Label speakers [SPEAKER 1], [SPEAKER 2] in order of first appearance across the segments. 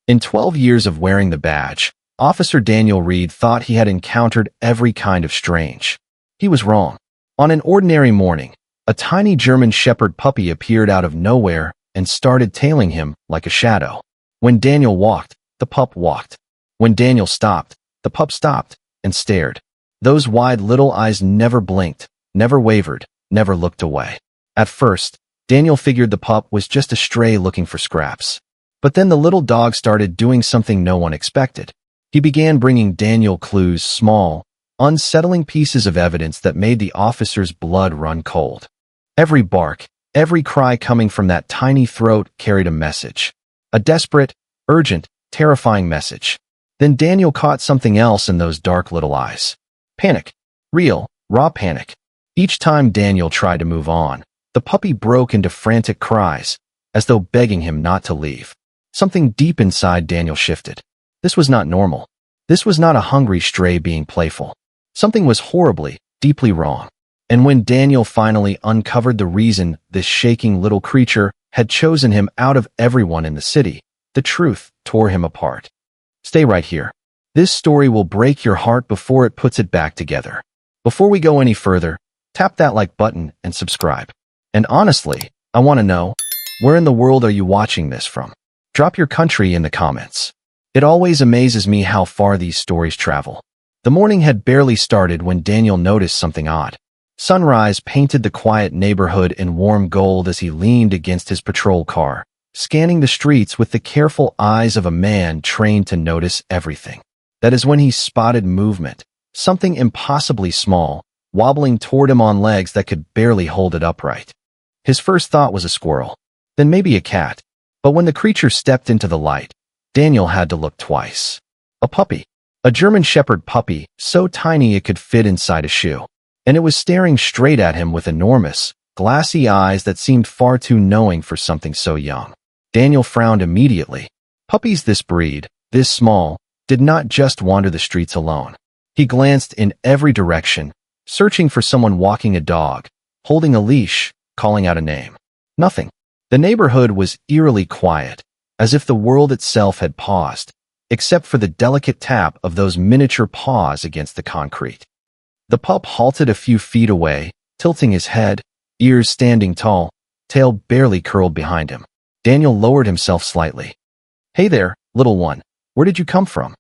[SPEAKER 1] In 12 years of wearing the badge, Officer Daniel Reed thought he had encountered every kind of strange. He was wrong. On an ordinary morning, a tiny German Shepherd puppy appeared out of nowhere and started tailing him like a shadow. When Daniel walked, the pup walked. When Daniel stopped, the pup stopped and stared. Those wide little eyes never blinked, never wavered, never looked away. At first, Daniel figured the pup was just a stray looking for scraps. But then the little dog started doing something no one expected. He began bringing Daniel clues, small, unsettling pieces of evidence that made the officer's blood run cold. Every bark, every cry coming from that tiny throat carried a message. A desperate, urgent, terrifying message. Then Daniel caught something else in those dark little eyes. Panic. Real, raw panic. Each time Daniel tried to move on, the puppy broke into frantic cries, as though begging him not to leave. Something deep inside Daniel shifted. This was not normal. This was not a hungry stray being playful. Something was horribly, deeply wrong. And when Daniel finally uncovered the reason this shaking little creature had chosen him out of everyone in the city, the truth tore him apart. Stay right here. This story will break your heart before it puts it back together. Before we go any further, tap that like button and subscribe. And honestly, I want to know, where in the world are you watching this from? Drop your country in the comments. It always amazes me how far these stories travel. The morning had barely started when Daniel noticed something odd. Sunrise painted the quiet neighborhood in warm gold as he leaned against his patrol car, scanning the streets with the careful eyes of a man trained to notice everything. That is when he spotted movement, something impossibly small, wobbling toward him on legs that could barely hold it upright. His first thought was a squirrel, then maybe a cat. But when the creature stepped into the light, Daniel had to look twice. A puppy. A German Shepherd puppy, so tiny it could fit inside a shoe. And it was staring straight at him with enormous, glassy eyes that seemed far too knowing for something so young. Daniel frowned immediately. Puppies this breed, this small, did not just wander the streets alone. He glanced in every direction, searching for someone walking a dog, holding a leash, calling out a name. Nothing. The neighborhood was eerily quiet, as if the world itself had paused, except for the delicate tap of those miniature paws against the concrete. The pup halted a few feet away, tilting his head, ears standing tall, tail barely curled behind him. Daniel lowered himself slightly. "Hey there, little one. Where did you come from?"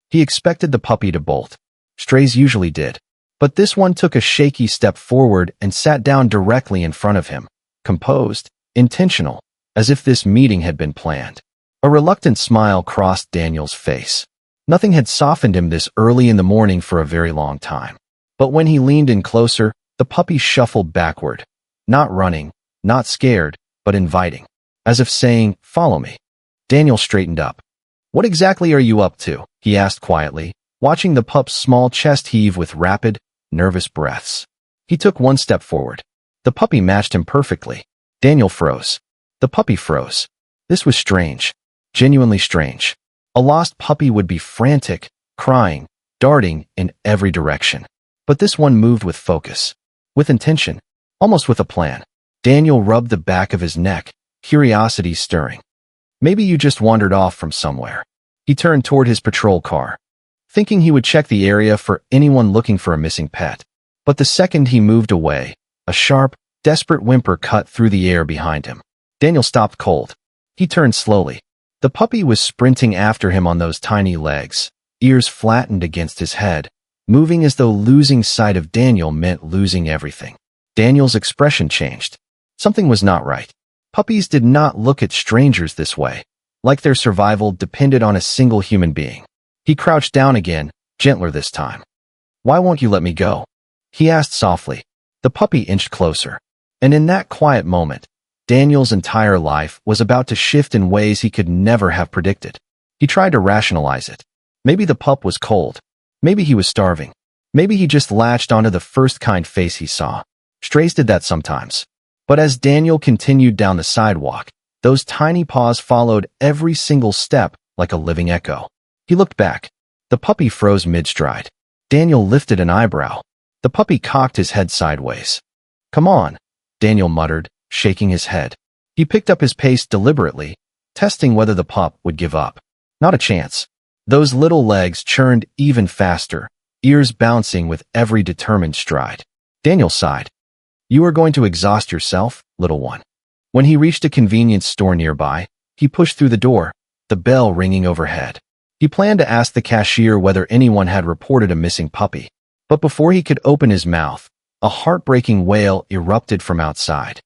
[SPEAKER 1] He expected the puppy to bolt. Strays usually did. But this one took a shaky step forward and sat down directly in front of him, composed, intentional, as if this meeting had been planned. A reluctant smile crossed Daniel's face. Nothing had softened him this early in the morning for a very long time. But when he leaned in closer, the puppy shuffled backward, not running, not scared, but inviting, as if saying, "Follow me." Daniel straightened up. "What exactly are you up to?" he asked quietly, watching the pup's small chest heave with rapid, nervous breaths. He took one step forward. The puppy matched him perfectly. Daniel froze. The puppy froze. This was strange. Genuinely strange. A lost puppy would be frantic, crying, darting in every direction. But this one moved with focus, with intention, almost with a plan. Daniel rubbed the back of his neck, curiosity stirring. Maybe you just wandered off from somewhere. He turned toward his patrol car, thinking he would check the area for anyone looking for a missing pet. But the second he moved away, a sharp, desperate whimper cut through the air behind him. Daniel stopped cold. He turned slowly. The puppy was sprinting after him on those tiny legs, ears flattened against his head, moving as though losing sight of Daniel meant losing everything. Daniel's expression changed. Something was not right. Puppies did not look at strangers this way, like their survival depended on a single human being. He crouched down again, gentler this time. "Why won't you let me go?" he asked softly. The puppy inched closer. And in that quiet moment, Daniel's entire life was about to shift in ways he could never have predicted. He tried to rationalize it. Maybe the pup was cold. Maybe he was starving. Maybe he just latched onto the first kind face he saw. Strays did that sometimes. But as Daniel continued down the sidewalk, those tiny paws followed every single step like a living echo. He looked back. The puppy froze mid-stride. Daniel lifted an eyebrow. The puppy cocked his head sideways. "Come on," Daniel muttered, shaking his head. He picked up his pace deliberately, testing whether the pup would give up. Not a chance. Those little legs churned even faster, ears bouncing with every determined stride. Daniel sighed. You are going to exhaust yourself, little one. When he reached a convenience store nearby, he pushed through the door, the bell ringing overhead. He planned to ask the cashier whether anyone had reported a missing puppy. But before he could open his mouth, a heartbreaking wail erupted from outside.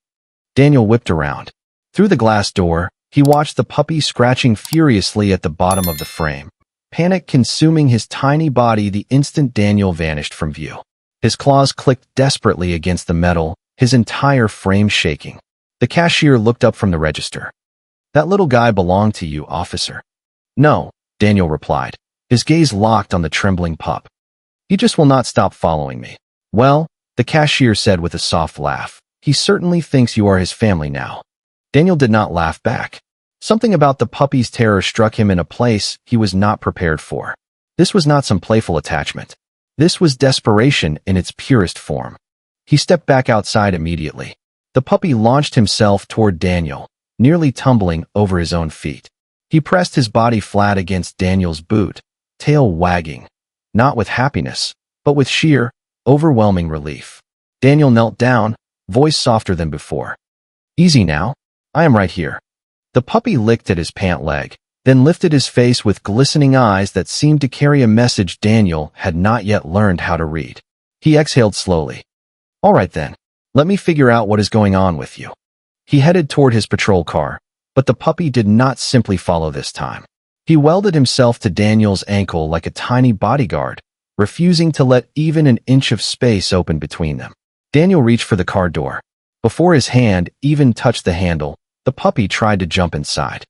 [SPEAKER 1] Daniel whipped around. Through the glass door, he watched the puppy scratching furiously at the bottom of the frame, panic consuming his tiny body the instant Daniel vanished from view. His claws clicked desperately against the metal, his entire frame shaking. The cashier looked up from the register. That little guy belonged to you, officer. No, Daniel replied, his gaze locked on the trembling pup. He just will not stop following me. Well, the cashier said with a soft laugh, he certainly thinks you are his family now. Daniel did not laugh back. Something about the puppy's terror struck him in a place he was not prepared for. This was not some playful attachment. This was desperation in its purest form. He stepped back outside immediately. The puppy launched himself toward Daniel, nearly tumbling over his own feet. He pressed his body flat against Daniel's boot, tail wagging, not with happiness, but with sheer, overwhelming relief. Daniel knelt down, voice softer than before. Easy now. I am right here. The puppy licked at his pant leg, then lifted his face with glistening eyes that seemed to carry a message Daniel had not yet learned how to read. He exhaled slowly. All right then, let me figure out what is going on with you. He headed toward his patrol car, but the puppy did not simply follow this time. He welded himself to Daniel's ankle like a tiny bodyguard, refusing to let even an inch of space open between them. Daniel reached for the car door. Before his hand even touched the handle, the puppy tried to jump inside.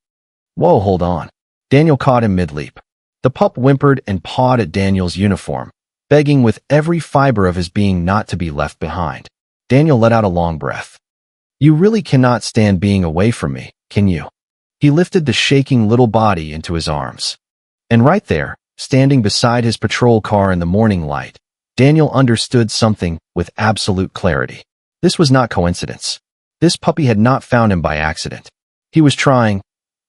[SPEAKER 1] Whoa, hold on. Daniel caught him mid-leap. The pup whimpered and pawed at Daniel's uniform, begging with every fiber of his being not to be left behind. Daniel let out a long breath. You really cannot stand being away from me, can you? He lifted the shaking little body into his arms. And right there, standing beside his patrol car in the morning light, Daniel understood something with absolute clarity. This was not coincidence. This puppy had not found him by accident. He was trying,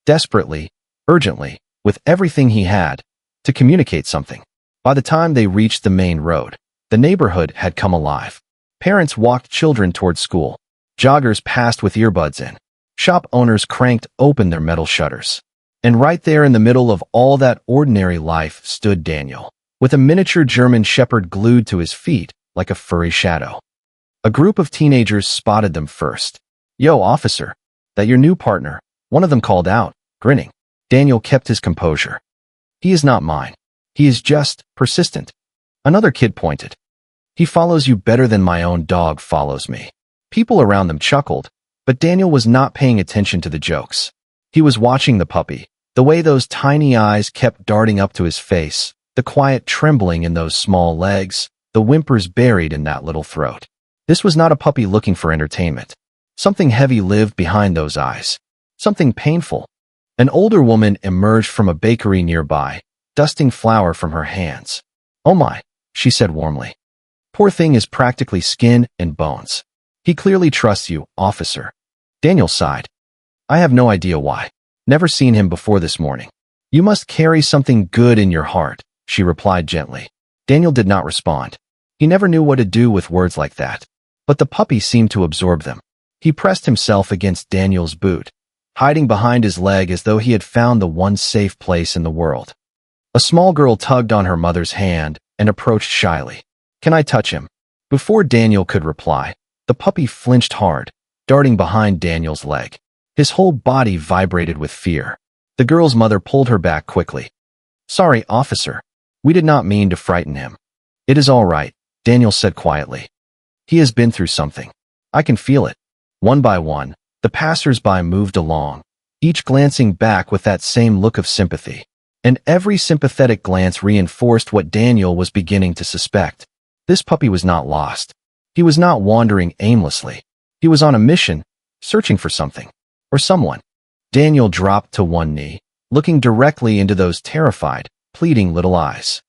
[SPEAKER 1] desperately, urgently, with everything he had, to communicate something. By the time they reached the main road, the neighborhood had come alive. Parents walked children toward school. Joggers passed with earbuds in. Shop owners cranked open their metal shutters. And right there in the middle of all that ordinary life stood Daniel, with a miniature German shepherd glued to his feet like a furry shadow. A group of teenagers spotted them first. Yo, officer, that your new partner? One of them called out, grinning. Daniel kept his composure. He is not mine. He is just persistent. Another kid pointed. He follows you better than my own dog follows me. People around them chuckled, but Daniel was not paying attention to the jokes. He was watching the puppy, the way those tiny eyes kept darting up to his face, the quiet trembling in those small legs, the whimpers buried in that little throat. This was not a puppy looking for entertainment. Something heavy lived behind those eyes. Something painful. An older woman emerged from a bakery nearby, dusting flour from her hands. Oh my, she said warmly. Poor thing is practically skin and bones. He clearly trusts you, officer. Daniel sighed. I have no idea why. Never seen him before this morning. You must carry something good in your heart, she replied gently. Daniel did not respond. He never knew what to do with words like that. But the puppy seemed to absorb them. He pressed himself against Daniel's boot, hiding behind his leg as though he had found the one safe place in the world. A small girl tugged on her mother's hand and approached shyly. Can I touch him? Before Daniel could reply, the puppy flinched hard, darting behind Daniel's leg. His whole body vibrated with fear. The girl's mother pulled her back quickly. Sorry, officer. We did not mean to frighten him. It is all right, Daniel said quietly. He has been through something. I can feel it. One by one, the passers-by moved along, each glancing back with that same look of sympathy. And every sympathetic glance reinforced what Daniel was beginning to suspect. This puppy was not lost. He was not wandering aimlessly. He was on a mission, searching for something. Or someone. Daniel dropped to one knee, looking directly into those terrified, pleading little eyes.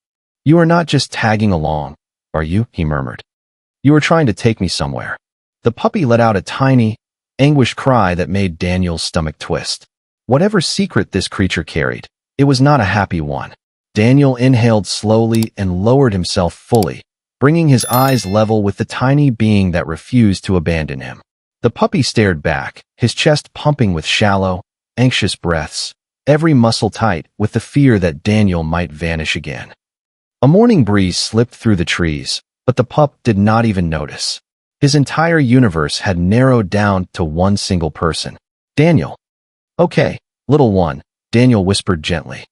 [SPEAKER 1] You are not just tagging along, are you? He murmured. You are trying to take me somewhere. The puppy let out a tiny, anguished cry that made Daniel's stomach twist. Whatever secret this creature carried, It was not a happy one. Daniel inhaled slowly and lowered himself fully, bringing his eyes level with the tiny being that refused to abandon him. The puppy stared back, his chest pumping with shallow, anxious breaths, every muscle tight with the fear that Daniel might vanish again. A morning breeze slipped through the trees, but the pup did not even notice. His entire universe had narrowed down to one single person. Daniel. "Okay, little one," Daniel whispered gently.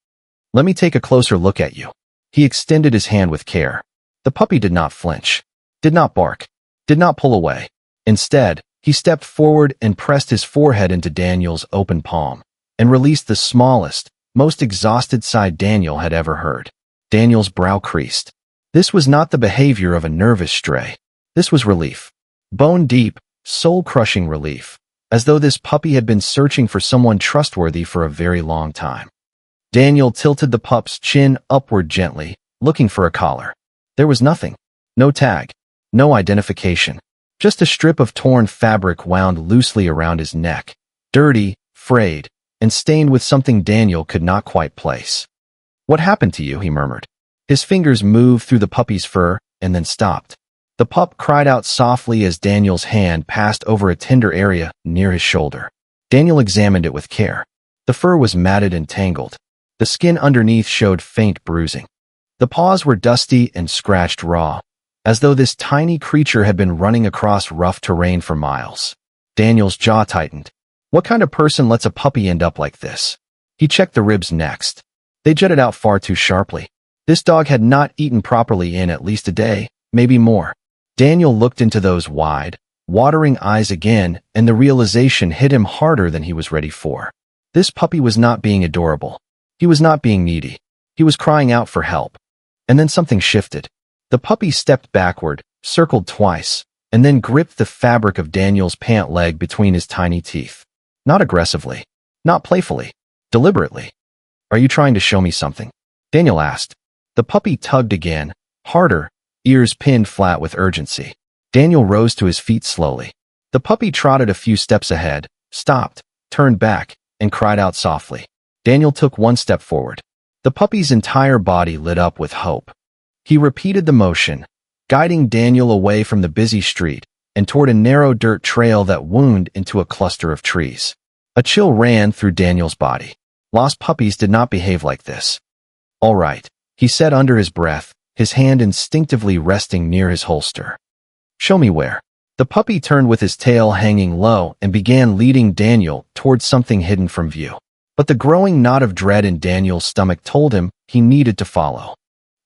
[SPEAKER 1] "Let me take a closer look at you." He extended his hand with care. The puppy did not flinch, did not bark, did not pull away. Instead, he stepped forward and pressed his forehead into Daniel's open palm, and released the smallest, most exhausted sigh Daniel had ever heard. Daniel's brow creased. This was not the behavior of a nervous stray. This was relief. Bone-deep, soul-crushing relief, as though this puppy had been searching for someone trustworthy for a very long time. Daniel tilted the pup's chin upward gently, looking for a collar. There was nothing. No tag. No identification. Just a strip of torn fabric wound loosely around his neck, dirty, frayed, and stained with something Daniel could not quite place. "What happened to you?" he murmured. His fingers moved through the puppy's fur and then stopped. The pup cried out softly as Daniel's hand passed over a tender area near his shoulder. Daniel examined it with care. The fur was matted and tangled. The skin underneath showed faint bruising. The paws were dusty and scratched raw, as though this tiny creature had been running across rough terrain for miles. Daniel's jaw tightened. What kind of person lets a puppy end up like this? He checked the ribs next. They jutted out far too sharply. This dog had not eaten properly in at least a day, maybe more. Daniel looked into those wide, watering eyes again, and the realization hit him harder than he was ready for. This puppy was not being adorable. He was not being needy. He was crying out for help. And then something shifted. The puppy stepped backward, circled twice, and then gripped the fabric of Daniel's pant leg between his tiny teeth. Not aggressively, not playfully, deliberately. "Are you trying to show me something?" Daniel asked. The puppy tugged again, harder, ears pinned flat with urgency. Daniel rose to his feet slowly. The puppy trotted a few steps ahead, stopped, turned back, and cried out softly. Daniel took one step forward. The puppy's entire body lit up with hope. He repeated the motion, guiding Daniel away from the busy street and toward a narrow dirt trail that wound into a cluster of trees. A chill ran through Daniel's body. Lost puppies did not behave like this. "All right," he said under his breath, his hand instinctively resting near his holster. "Show me where." The puppy turned with his tail hanging low and began leading Daniel towards something hidden from view. But the growing knot of dread in Daniel's stomach told him he needed to follow.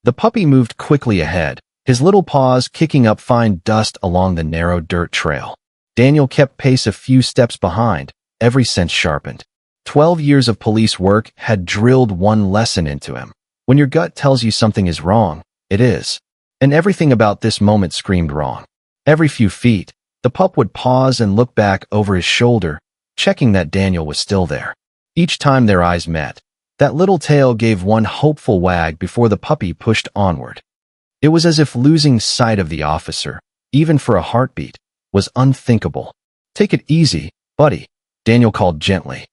[SPEAKER 1] The puppy moved quickly ahead, his little paws kicking up fine dust along the narrow dirt trail. Daniel kept pace a few steps behind, every sense sharpened. 12 years of police work had drilled one lesson into him. When your gut tells you something is wrong, it is. And everything about this moment screamed wrong. Every few feet, the pup would pause and look back over his shoulder, checking that Daniel was still there. Each time their eyes met, that little tail gave one hopeful wag before the puppy pushed onward. It was as if losing sight of the officer, even for a heartbeat, was unthinkable. "Take it easy, buddy," Daniel called gently.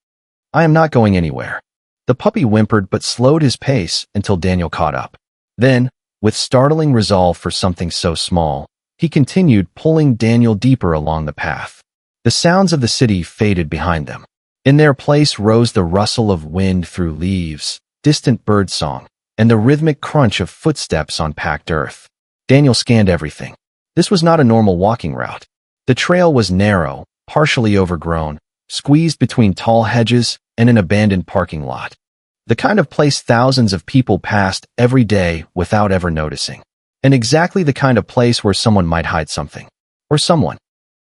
[SPEAKER 1] "I am not going anywhere." The puppy whimpered but slowed his pace until Daniel caught up. Then, with startling resolve for something so small, he continued pulling Daniel deeper along the path. The sounds of the city faded behind them. In their place rose the rustle of wind through leaves, distant birdsong, and the rhythmic crunch of footsteps on packed earth. Daniel scanned everything. This was not a normal walking route. The trail was narrow, partially overgrown, squeezed between tall hedges and an abandoned parking lot. The kind of place thousands of people passed every day without ever noticing. And exactly the kind of place where someone might hide something. Or someone.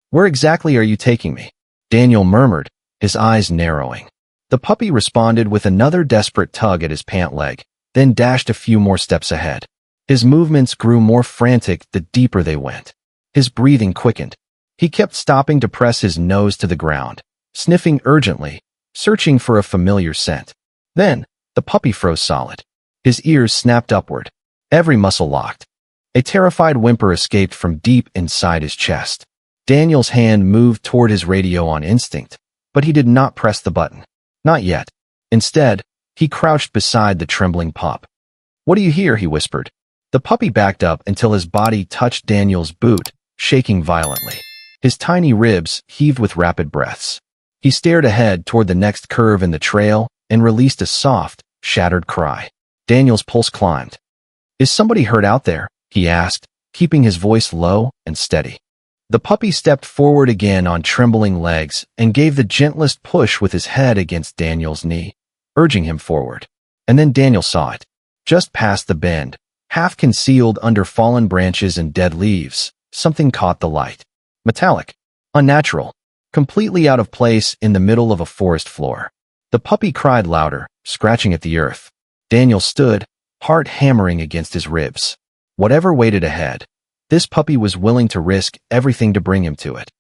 [SPEAKER 1] "Where exactly are you taking me?" Daniel murmured, his eyes narrowing. The puppy responded with another desperate tug at his pant leg, then dashed a few more steps ahead. His movements grew more frantic the deeper they went. His breathing quickened. He kept stopping to press his nose to the ground, sniffing urgently, searching for a familiar scent. Then, the puppy froze solid. His ears snapped upward, every muscle locked. A terrified whimper escaped from deep inside his chest. Daniel's hand moved toward his radio on instinct, but he did not press the button. Not yet. Instead, He crouched beside the trembling pup. "What do you hear?" he whispered. The puppy backed up until his body touched Daniel's boot, shaking violently. His tiny ribs heaved with rapid breaths. He stared ahead toward the next curve in the trail and released a soft, shattered cry. Daniel's pulse climbed. "Is somebody hurt out there?" he asked, keeping his voice low and steady. The puppy stepped forward again on trembling legs and gave the gentlest push with his head against Daniel's knee, urging him forward. And then Daniel saw it. Just past the bend, half concealed under fallen branches and dead leaves, something caught the light. Metallic, unnatural, completely out of place in the middle of a forest floor. The puppy cried louder, scratching at the earth. Daniel stood, heart hammering against his ribs. Whatever waited ahead, this puppy was willing to risk everything to bring him to it.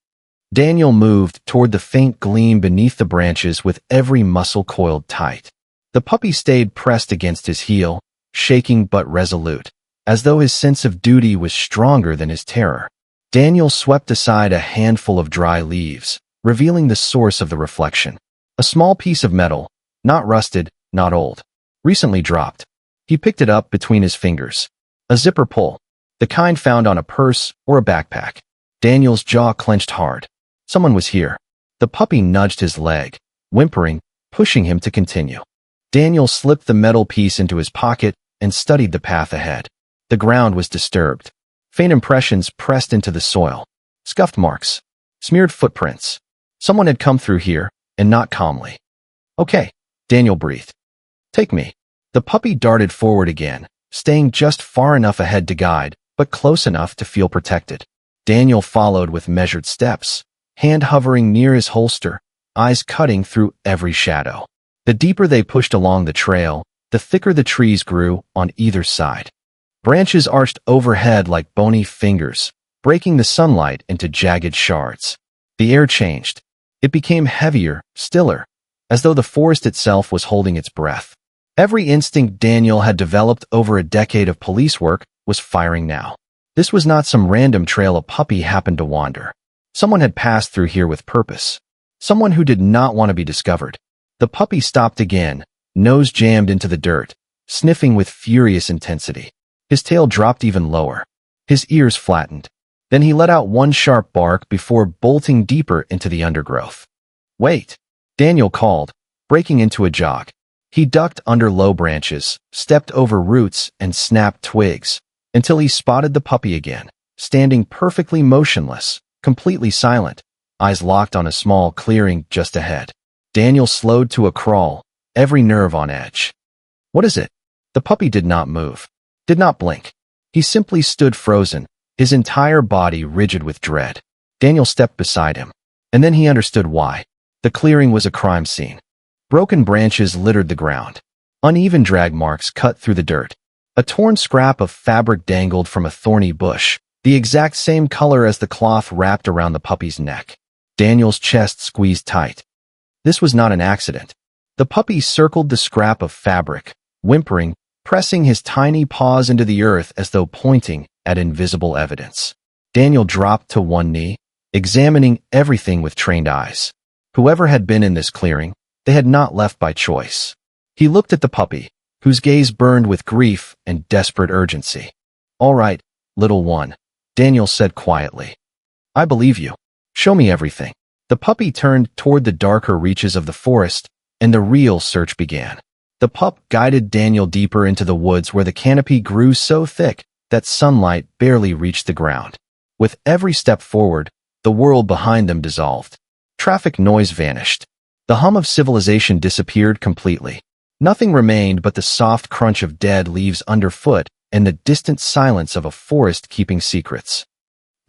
[SPEAKER 1] Daniel moved toward the faint gleam beneath the branches with every muscle coiled tight. The puppy stayed pressed against his heel, shaking but resolute, as though his sense of duty was stronger than his terror. Daniel swept aside a handful of dry leaves, revealing the source of the reflection. A small piece of metal, not rusted, not old, recently dropped. He picked it up between his fingers. A zipper pull, the kind found on a purse or a backpack. Daniel's jaw clenched hard. Someone was here. The puppy nudged his leg, whimpering, pushing him to continue. Daniel slipped the metal piece into his pocket and studied the path ahead. The ground was disturbed. Faint impressions pressed into the soil. Scuffed marks. Smeared footprints. Someone had come through here, and not calmly. "Okay," Daniel breathed. "Take me." The puppy darted forward again, staying just far enough ahead to guide, but close enough to feel protected. Daniel followed with measured steps, hand hovering near his holster, eyes cutting through every shadow. The deeper they pushed along the trail, the thicker the trees grew on either side. Branches arched overhead like bony fingers, breaking the sunlight into jagged shards. The air changed. It became heavier, stiller, as though the forest itself was holding its breath. Every instinct Daniel had developed over a decade of police work was firing now. This was not some random trail a puppy happened to wander. Someone had passed through here with purpose. Someone who did not want to be discovered. The puppy stopped again, nose jammed into the dirt, sniffing with furious intensity. His tail dropped even lower. His ears flattened. Then he let out one sharp bark before bolting deeper into the undergrowth. "Wait," Daniel called, breaking into a jog. He ducked under low branches, stepped over roots, and snapped twigs, until he spotted the puppy again, standing perfectly motionless, completely silent, eyes locked on a small clearing just ahead. Daniel slowed to a crawl, every nerve on edge. "What is it?" The puppy did not move, did not blink. He simply stood frozen, his entire body rigid with dread. Daniel stepped beside him, and then he understood why. The clearing was a crime scene. Broken branches littered the ground. Uneven drag marks cut through the dirt. A torn scrap of fabric dangled from a thorny bush, the exact same color as the cloth wrapped around the puppy's neck. Daniel's chest squeezed tight. This was not an accident. The puppy circled the scrap of fabric, whimpering, pressing his tiny paws into the earth as though pointing at invisible evidence. Daniel dropped to one knee, examining everything with trained eyes. Whoever had been in this clearing, they had not left by choice. He looked at the puppy, whose gaze burned with grief and desperate urgency. "All right, little one," Daniel said quietly. "I believe you. Show me everything." The puppy turned toward the darker reaches of the forest, and the real search began. The pup guided Daniel deeper into the woods where the canopy grew so thick that sunlight barely reached the ground. With every step forward, the world behind them dissolved. Traffic noise vanished. The hum of civilization disappeared completely. Nothing remained but the soft crunch of dead leaves underfoot and the distant silence of a forest keeping secrets.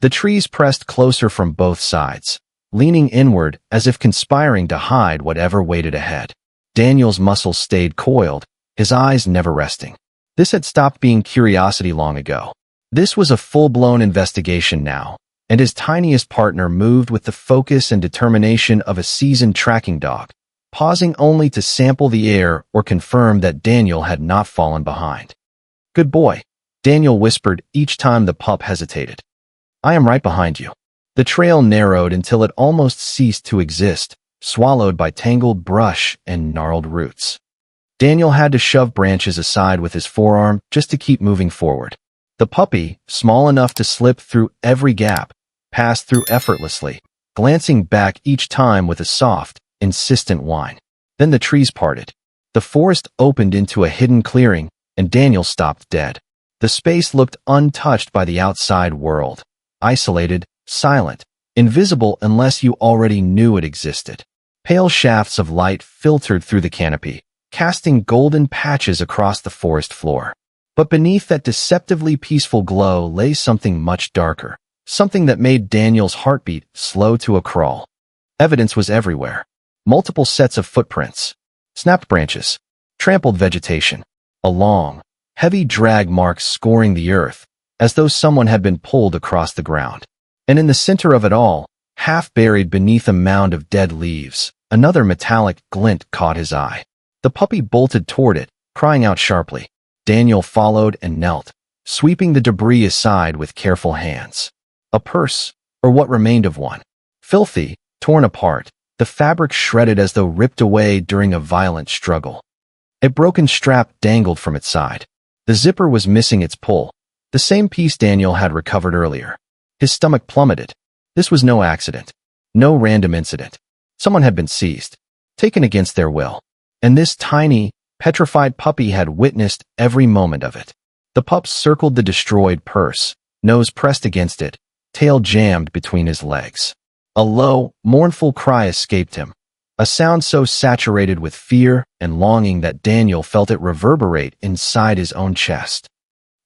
[SPEAKER 1] The trees pressed closer from both sides, leaning inward as if conspiring to hide whatever waited ahead. Daniel's muscles stayed coiled, his eyes never resting. This had stopped being curiosity long ago. This was a full-blown investigation now, and his tiniest partner moved with the focus and determination of a seasoned tracking dog, pausing only to sample the air or confirm that Daniel had not fallen behind. "Good boy," Daniel whispered each time the pup hesitated. "I am right behind you." The trail narrowed until it almost ceased to exist, swallowed by tangled brush and gnarled roots. Daniel had to shove branches aside with his forearm just to keep moving forward. The puppy, small enough to slip through every gap, passed through effortlessly, glancing back each time with a soft, insistent whine. Then the trees parted. The forest opened into a hidden clearing, and Daniel stopped dead. The space looked untouched by the outside world, isolated, silent, invisible unless you already knew it existed. Pale shafts of light filtered through the canopy, casting golden patches across the forest floor. But beneath that deceptively peaceful glow lay something much darker, something that made Daniel's heartbeat slow to a crawl. Evidence was everywhere. Multiple sets of footprints, snapped branches, trampled vegetation, a long, heavy drag mark scoring the earth, as though someone had been pulled across the ground. And in the center of it all, half buried beneath a mound of dead leaves, another metallic glint caught his eye. The puppy bolted toward it, crying out sharply. Daniel followed and knelt, sweeping the debris aside with careful hands. A purse, or what remained of one. Filthy, torn apart, the fabric shredded as though ripped away during a violent struggle. A broken strap dangled from its side. The zipper was missing its pull, the same piece Daniel had recovered earlier. His stomach plummeted. This was no accident. No random incident. Someone had been seized, taken against their will. And this tiny, petrified puppy had witnessed every moment of it. The pup circled the destroyed purse, nose pressed against it, tail jammed between his legs. A low, mournful cry escaped him, a sound so saturated with fear and longing that Daniel felt it reverberate inside his own chest.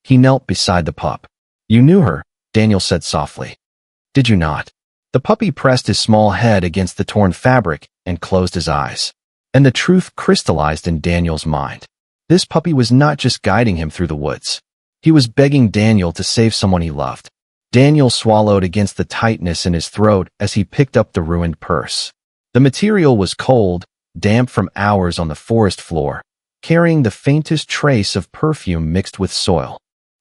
[SPEAKER 1] He knelt beside the pup. "You knew her," Daniel said softly. "Did you not?" The puppy pressed his small head against the torn fabric and closed his eyes. And the truth crystallized in Daniel's mind. This puppy was not just guiding him through the woods. He was begging Daniel to save someone he loved. Daniel swallowed against the tightness in his throat as he picked up the ruined purse. The material was cold, damp from hours on the forest floor, carrying the faintest trace of perfume mixed with soil.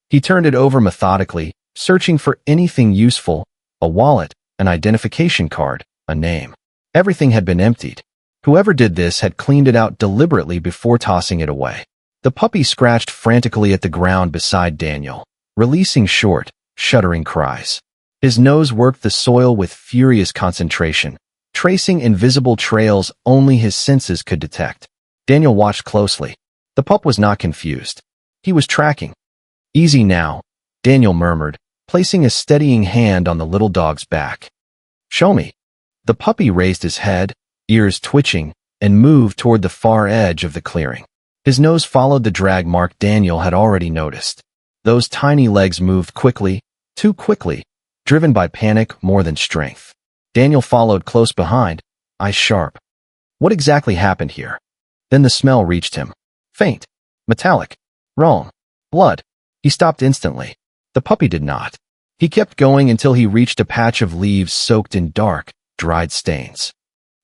[SPEAKER 1] He turned it over methodically, searching for anything useful, a wallet, an identification card, a name. Everything had been emptied. Whoever did this had cleaned it out deliberately before tossing it away. The puppy scratched frantically at the ground beside Daniel, releasing short, shuddering cries. His nose worked the soil with furious concentration, tracing invisible trails only his senses could detect. Daniel watched closely. The pup was not confused. He was tracking. "Easy now," Daniel murmured, placing a steadying hand on the little dog's back. "Show me." The puppy raised his head, ears twitching, and moved toward the far edge of the clearing. His nose followed the drag mark Daniel had already noticed. Those tiny legs moved quickly, too quickly, driven by panic more than strength. Daniel followed close behind, eyes sharp. What exactly happened here? Then the smell reached him. Faint, metallic, wrong, blood. He stopped instantly. The puppy did not. He kept going until he reached a patch of leaves soaked in dark, dried stains.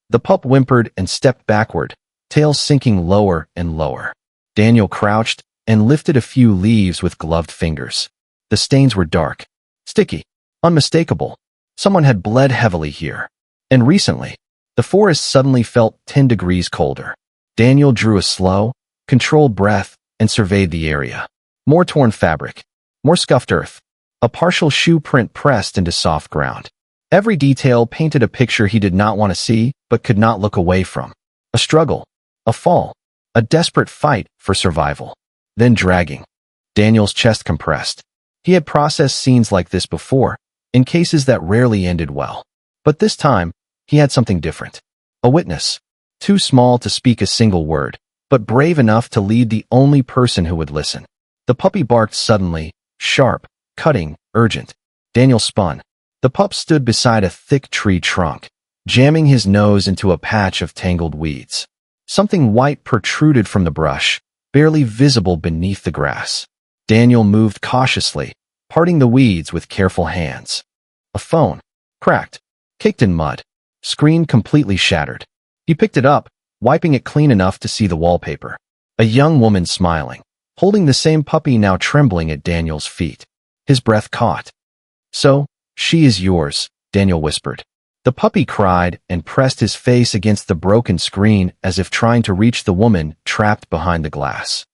[SPEAKER 1] The pup whimpered and stepped backward, tail sinking lower and lower. Daniel crouched and lifted a few leaves with gloved fingers. The stains were dark, sticky, unmistakable. Someone had bled heavily here. And recently, the forest suddenly felt 10 degrees colder. Daniel drew a slow, controlled breath and surveyed the area. More torn fabric, more scuffed earth, a partial shoe print pressed into soft ground. Every detail painted a picture he did not want to see, but could not look away from. A struggle, a fall, a desperate fight for survival. Then dragging. Daniel's chest compressed. He had processed scenes like this before, in cases that rarely ended well. But this time, he had something different. A witness, too small to speak a single word, but brave enough to lead the only person who would listen. The puppy barked suddenly, sharp, cutting, urgent. Daniel spun. The pup stood beside a thick tree trunk, jamming his nose into a patch of tangled weeds. Something white protruded from the brush, barely visible beneath the grass. Daniel moved cautiously, parting the weeds with careful hands. A phone, cracked, caked in mud, screen completely shattered. He picked it up, wiping it clean enough to see the wallpaper. A young woman smiling, holding the same puppy now trembling at Daniel's feet. His breath caught. "So, she is yours," Daniel whispered. The puppy cried and pressed his face against the broken screen as if trying to reach the woman trapped behind the glass.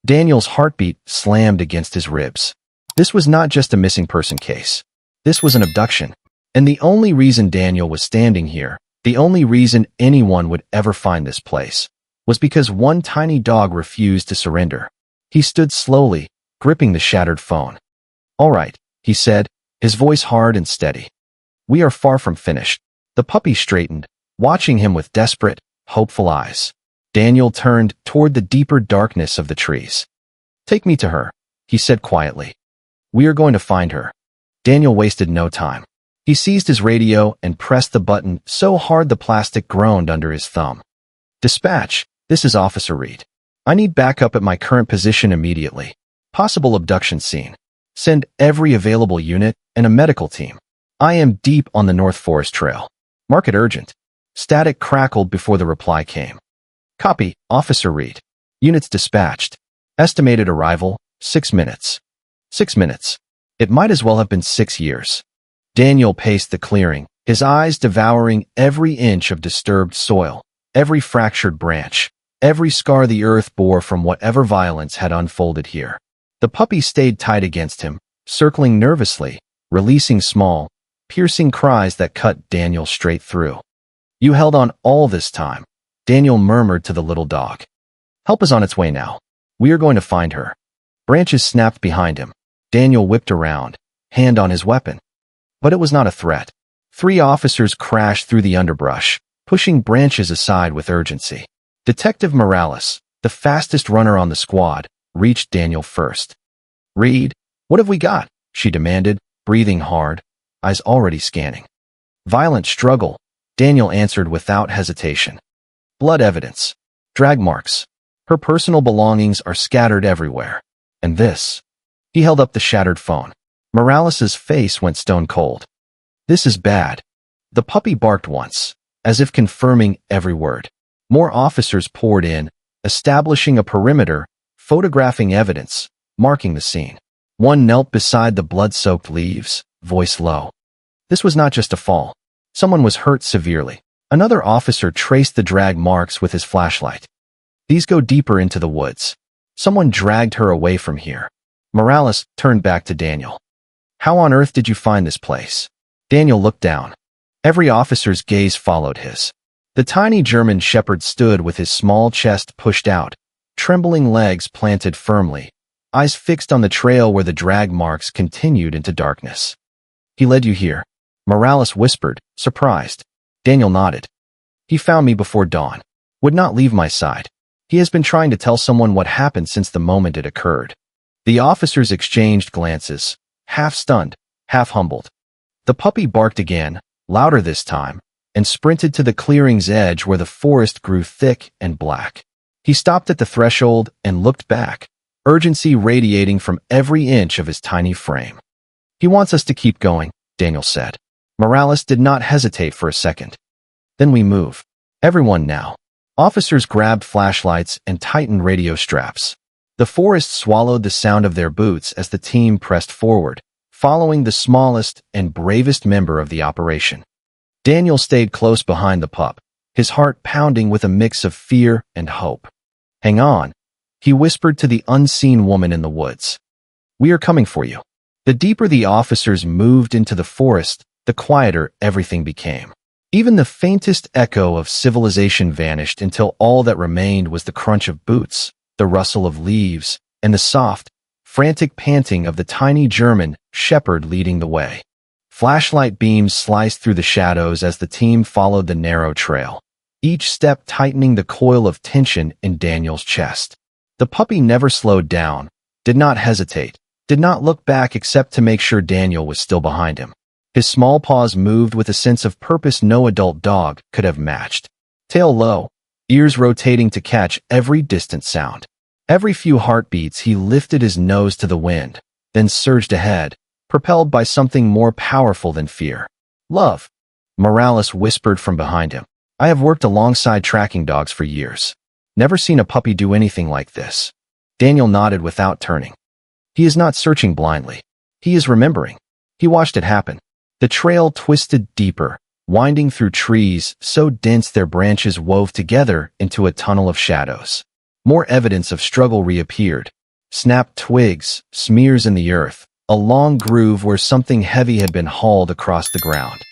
[SPEAKER 1] Daniel's heartbeat slammed against his ribs. This was not just a missing person case. This was an abduction. And the only reason Daniel was standing here, the only reason anyone would ever find this place, was because one tiny dog refused to surrender. He stood slowly, gripping the shattered phone. "All right," he said, his voice hard and steady. "We are far from finished." The puppy straightened, watching him with desperate, hopeful eyes. Daniel turned toward the deeper darkness of the trees. "Take me to her," he said quietly. "We are going to find her." Daniel wasted no time. He seized his radio and pressed the button so hard the plastic groaned under his thumb. "Dispatch, this is Officer Reed. I need backup at my current position immediately. Possible abduction scene. Send every available unit and a medical team. I am deep on the North Forest Trail. Mark it urgent." Static crackled before the reply came. "Copy, Officer Reed. Units dispatched. Estimated arrival, 6 minutes. 6 minutes. It might as well have been 6 years." Daniel paced the clearing, his eyes devouring every inch of disturbed soil, every fractured branch, every scar the earth bore from whatever violence had unfolded here. The puppy stayed tight against him, circling nervously, releasing small, piercing cries that cut Daniel straight through. "You held on all this time," Daniel murmured to the little dog. "Help is on its way now. We are going to find her." Branches snapped behind him. Daniel whipped around, hand on his weapon. But it was not a threat. 3 officers crashed through the underbrush, pushing branches aside with urgency. Detective Morales, the fastest runner on the squad, reached Daniel first. "Reed, what have we got?" she demanded, breathing hard, eyes already scanning. "Violent struggle," Daniel answered without hesitation. "Blood evidence. Drag marks. Her personal belongings are scattered everywhere. And this." He held up the shattered phone. Morales's face went stone cold. "This is bad." The puppy barked once, as if confirming every word. More officers poured in, establishing a perimeter, photographing evidence, marking the scene. One knelt beside the blood-soaked leaves, voice low. This was not just a fall. Someone was hurt severely. Another officer traced the drag marks with his flashlight. "These go deeper into the woods. Someone dragged her away from here." Morales turned back to Daniel. "How on earth did you find this place?" Daniel looked down. Every officer's gaze followed his. The tiny German shepherd stood with his small chest pushed out, trembling legs planted firmly, eyes fixed on the trail where the drag marks continued into darkness. "He led you here," Morales whispered, surprised. Daniel nodded. "He found me before dawn. Would not leave my side. He has been trying to tell someone what happened since the moment it occurred." The officers exchanged glances, half stunned, half humbled. The puppy barked again, louder this time, and sprinted to the clearing's edge where the forest grew thick and black. He stopped at the threshold and looked back, urgency radiating from every inch of his tiny frame. "He wants us to keep going," Daniel said. Morales did not hesitate for a second. "Then we move. Everyone now." Officers grabbed flashlights and tightened radio straps. The forest swallowed the sound of their boots as the team pressed forward, following the smallest and bravest member of the operation. Daniel stayed close behind the pup, his heart pounding with a mix of fear and hope. "Hang on," he whispered to the unseen woman in the woods. "We are coming for you." The deeper the officers moved into the forest, the quieter everything became. Even the faintest echo of civilization vanished until all that remained was the crunch of boots, the rustle of leaves, and the soft, frantic panting of the tiny German shepherd leading the way. Flashlight beams sliced through the shadows as the team followed the narrow trail, each step tightening the coil of tension in Daniel's chest. The puppy never slowed down, did not hesitate, did not look back except to make sure Daniel was still behind him. His small paws moved with a sense of purpose no adult dog could have matched. Tail low, ears rotating to catch every distant sound. Every few heartbeats he lifted his nose to the wind, then surged ahead, propelled by something more powerful than fear. "Love," Morales whispered from behind him. "I have worked alongside tracking dogs for years. Never seen a puppy do anything like this." Daniel nodded without turning. He is not searching blindly. He is remembering. He watched it happen. The trail twisted deeper, winding through trees so dense their branches wove together into a tunnel of shadows. More evidence of struggle reappeared. Snapped twigs, smears in the earth, a long groove where something heavy had been hauled across the ground.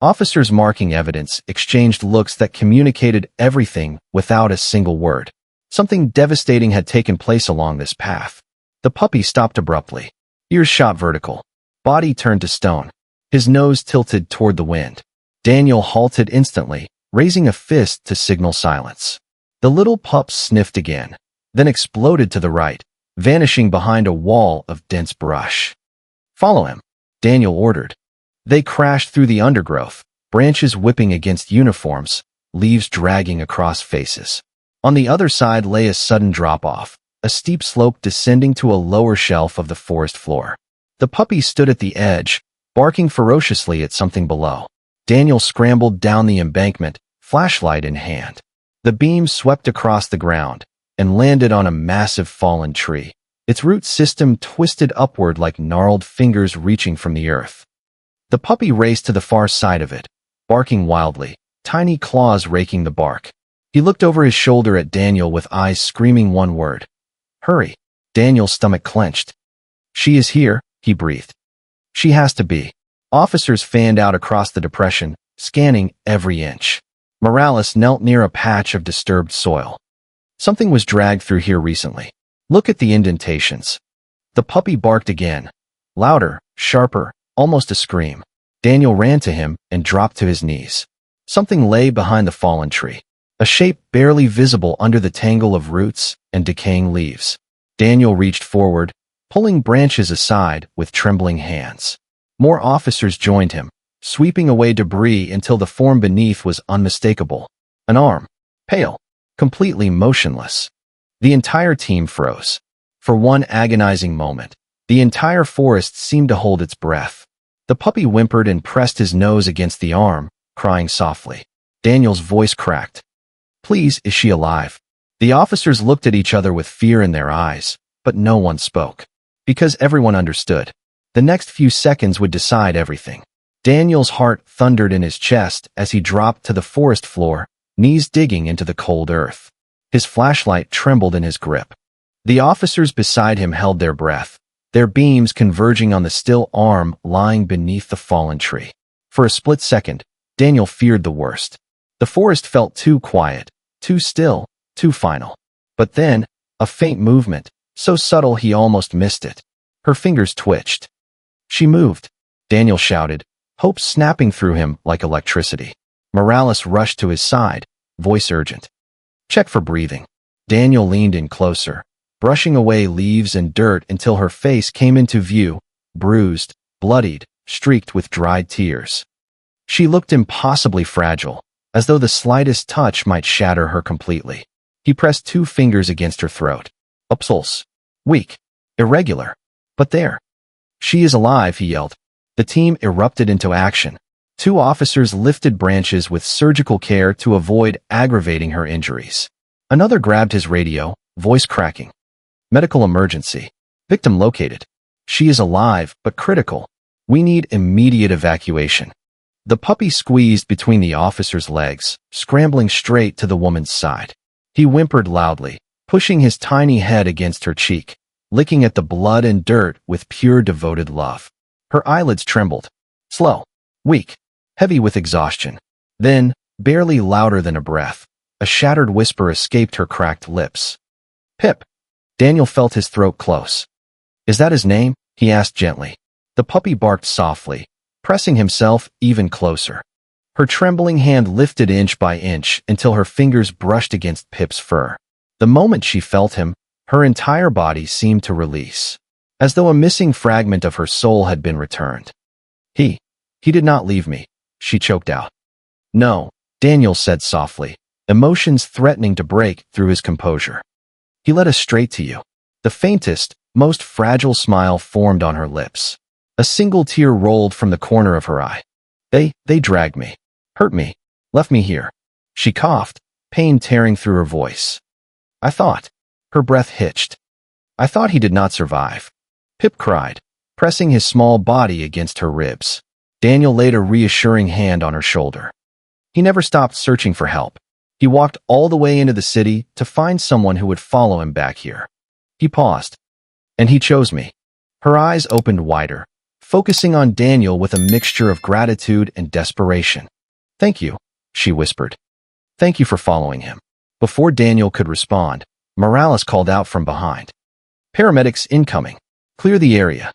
[SPEAKER 1] Officers marking evidence exchanged looks that communicated everything without a single word. Something devastating had taken place along this path. The puppy stopped abruptly. Ears shot vertical. Body turned to stone. His nose tilted toward the wind. Daniel halted instantly, raising a fist to signal silence. The little pup sniffed again, then exploded to the right, vanishing behind a wall of dense brush. "Follow him," Daniel ordered. They crashed through the undergrowth, branches whipping against uniforms, leaves dragging across faces. On the other side lay a sudden drop-off, a steep slope descending to a lower shelf of the forest floor. The puppy stood at the edge, barking ferociously at something below. Daniel scrambled down the embankment, flashlight in hand. The beam swept across the ground and landed on a massive fallen tree. Its root system twisted upward like gnarled fingers reaching from the earth. The puppy raced to the far side of it, barking wildly, tiny claws raking the bark. He looked over his shoulder at Daniel with eyes screaming one word. "Hurry." Daniel's stomach clenched. "She is here," he breathed. "She has to be." Officers fanned out across the depression, scanning every inch. Morales knelt near a patch of disturbed soil. "Something was dragged through here recently. Look at the indentations." The puppy barked again, louder, sharper, almost a scream. Daniel ran to him and dropped to his knees. Something lay behind the fallen tree, a shape barely visible under the tangle of roots and decaying leaves. Daniel reached forward, pulling branches aside with trembling hands. More officers joined him, sweeping away debris until the form beneath was unmistakable. An arm, pale, completely motionless. The entire team froze. For one agonizing moment, the entire forest seemed to hold its breath. The puppy whimpered and pressed his nose against the arm, crying softly. Daniel's voice cracked. "Please, is she alive?" The officers looked at each other with fear in their eyes, but no one spoke. Because everyone understood. The next few seconds would decide everything. Daniel's heart thundered in his chest as he dropped to the forest floor, knees digging into the cold earth. His flashlight trembled in his grip. The officers beside him held their breath, their beams converging on the still arm lying beneath the fallen tree. For a split second, Daniel feared the worst. The forest felt too quiet, too still, too final. But then, a faint movement, so subtle he almost missed it. Her fingers twitched. "She moved," Daniel shouted, hope snapping through him like electricity. Morales rushed to his side, voice urgent. "Check for breathing." Daniel leaned in closer, brushing away leaves and dirt until her face came into view, bruised, bloodied, streaked with dried tears. She looked impossibly fragile, as though the slightest touch might shatter her completely. He pressed 2 fingers against her throat. A pulse. Weak. Irregular. But there. "She is alive," he yelled. The team erupted into action. 2 officers lifted branches with surgical care to avoid aggravating her injuries. Another grabbed his radio, voice cracking. "Medical emergency. Victim located. She is alive, but critical. We need immediate evacuation." The puppy squeezed between the officer's legs, scrambling straight to the woman's side. He whimpered loudly, pushing his tiny head against her cheek, licking at the blood and dirt with pure devoted love. Her eyelids trembled. Slow, weak, heavy with exhaustion. Then, barely louder than a breath, a shattered whisper escaped her cracked lips. "Pip." Daniel felt his throat close. "Is that his name?" he asked gently. The puppy barked softly, pressing himself even closer. Her trembling hand lifted inch by inch until her fingers brushed against Pip's fur. The moment she felt him, her entire body seemed to release, as though a missing fragment of her soul had been returned. He did not leave me," she choked out. "No," Daniel said softly, emotions threatening to break through his composure. "He led us straight to you." The faintest, most fragile smile formed on her lips. A single tear rolled from the corner of her eye. They dragged me, hurt me, left me here." She coughed, pain tearing through her voice. "I thought." Her breath hitched. "I thought he did not survive." Pip cried, pressing his small body against her ribs. Daniel laid a reassuring hand on her shoulder. He never stopped searching for help. He walked all the way into the city to find someone who would follow him back here. He paused. And he chose me. Her eyes opened wider, focusing on Daniel with a mixture of gratitude and desperation. Thank you, she whispered. Thank you for following him. Before Daniel could respond, Morales called out from behind. Paramedics incoming. Clear the area.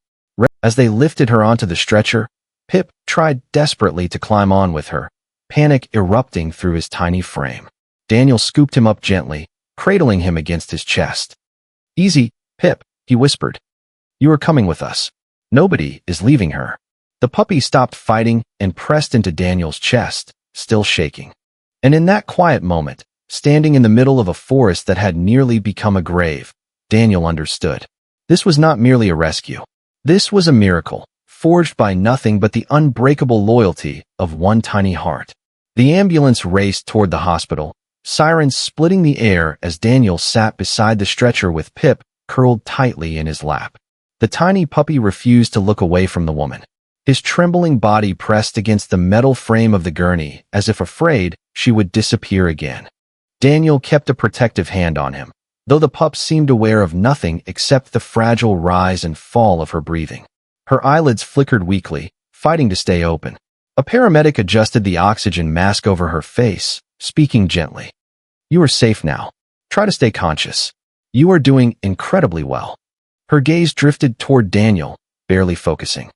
[SPEAKER 1] As they lifted her onto the stretcher, Pip tried desperately to climb on with her, panic erupting through his tiny frame. Daniel scooped him up gently, cradling him against his chest. Easy, Pip, he whispered. You are coming with us. Nobody is leaving her. The puppy stopped fighting and pressed into Daniel's chest, still shaking. And in that quiet moment, standing in the middle of a forest that had nearly become a grave, Daniel understood. This was not merely a rescue. This was a miracle, forged by nothing but the unbreakable loyalty of one tiny heart. The ambulance raced toward the hospital, sirens splitting the air as Daniel sat beside the stretcher with Pip curled tightly in his lap. The tiny puppy refused to look away from the woman. His trembling body pressed against the metal frame of the gurney as if afraid she would disappear again. Daniel kept a protective hand on him, though the pup seemed aware of nothing except the fragile rise and fall of her breathing. Her eyelids flickered weakly, fighting to stay open. A paramedic adjusted the oxygen mask over her face, speaking gently. You are safe now. Try to stay conscious. You are doing incredibly well. Her gaze drifted toward Daniel, barely focusing.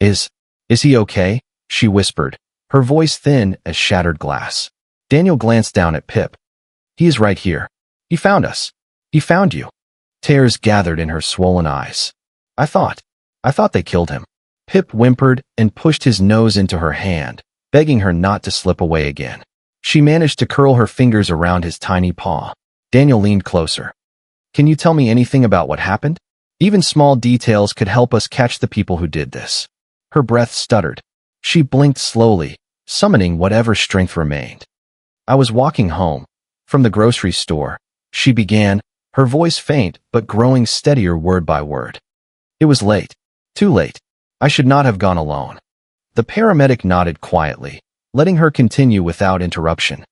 [SPEAKER 1] Is he okay? She whispered, her voice thin as shattered glass. Daniel glanced down at Pip. He is right here. He found us. He found you. Tears gathered in her swollen eyes. I thought they killed him. Pip whimpered and pushed his nose into her hand, begging her not to slip away again. She managed to curl her fingers around his tiny paw. Daniel leaned closer. Can you tell me anything about what happened? Even small details could help us catch the people who did this. Her breath stuttered. She blinked slowly, summoning whatever strength remained. I was walking home from the grocery store, she began, her voice faint but growing steadier word by word. It was late. Too late. I should not have gone alone. The paramedic nodded quietly, letting her continue without interruption.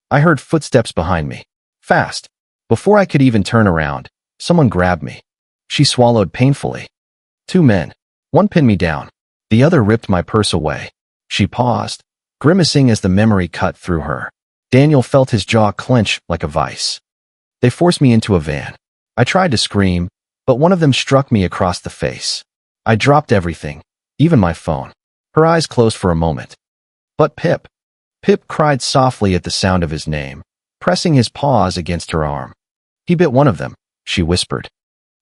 [SPEAKER 1] I heard footsteps behind me. Fast. Before I could even turn around, someone grabbed me. She swallowed painfully. 2 men. One pinned me down. The other ripped my purse away. She paused, grimacing as the memory cut through her. Daniel felt his jaw clench like a vice. They forced me into a van. I tried to scream, but one of them struck me across the face. I dropped everything, even my phone. Her eyes closed for a moment. But Pip. Pip cried softly at the sound of his name, pressing his paws against her arm. He bit one of them, she whispered.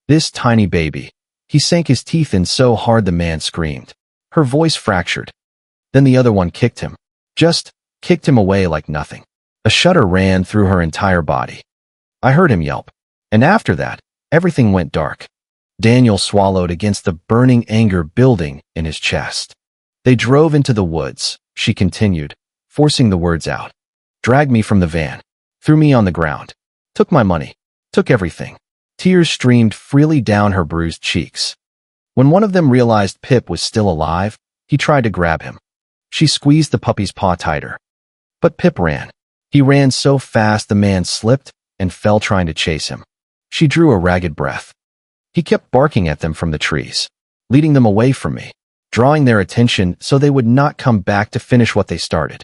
[SPEAKER 1] This tiny baby. He sank his teeth in so hard the man screamed. Her voice fractured. Then the other one kicked him. Just kicked him away like nothing. A shudder ran through her entire body. I heard him yelp. And after that, everything went dark. Daniel swallowed against the burning anger building in his chest. They drove into the woods, she continued, forcing the words out. Dragged me from the van. Threw me on the ground. Took my money. Took everything. Tears streamed freely down her bruised cheeks. When one of them realized Pip was still alive, he tried to grab him. She squeezed the puppy's paw tighter. But Pip ran. He ran so fast the man slipped and fell trying to chase him. She drew a ragged breath. He kept barking at them from the trees, leading them away from me, drawing their attention so they would not come back to finish what they started.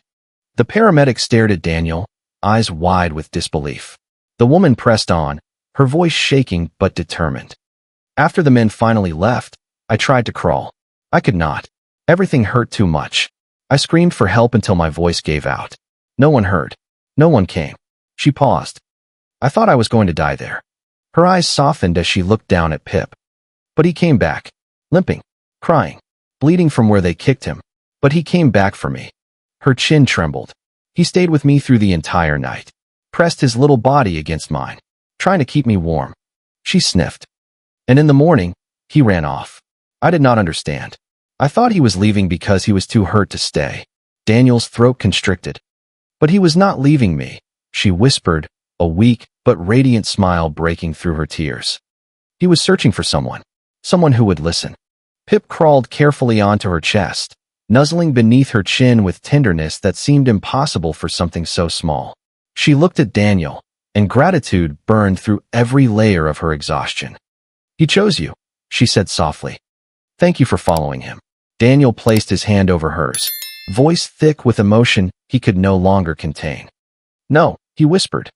[SPEAKER 1] The paramedic stared at Daniel, eyes wide with disbelief. The woman pressed on, her voice shaking but determined. After the men finally left, I tried to crawl. I could not. Everything hurt too much. I screamed for help until my voice gave out. No one heard. No one came. She paused. I thought I was going to die there. Her eyes softened as she looked down at Pip. But he came back, limping, crying, bleeding from where they kicked him. But he came back for me. Her chin trembled. He stayed with me through the entire night, pressed his little body against mine, trying to keep me warm. She sniffed. And in the morning, he ran off. I did not understand. I thought he was leaving because he was too hurt to stay. Daniel's throat constricted. But he was not leaving me, she whispered, a weak but radiant smile breaking through her tears. He was searching for someone who would listen. Pip crawled carefully onto her chest, nuzzling beneath her chin with tenderness that seemed impossible for something so small. She looked at Daniel, and gratitude burned through every layer of her exhaustion. "He chose you," she said softly. "Thank you for following him." Daniel placed his hand over hers, voice thick with emotion he could no longer contain. "No," he whispered.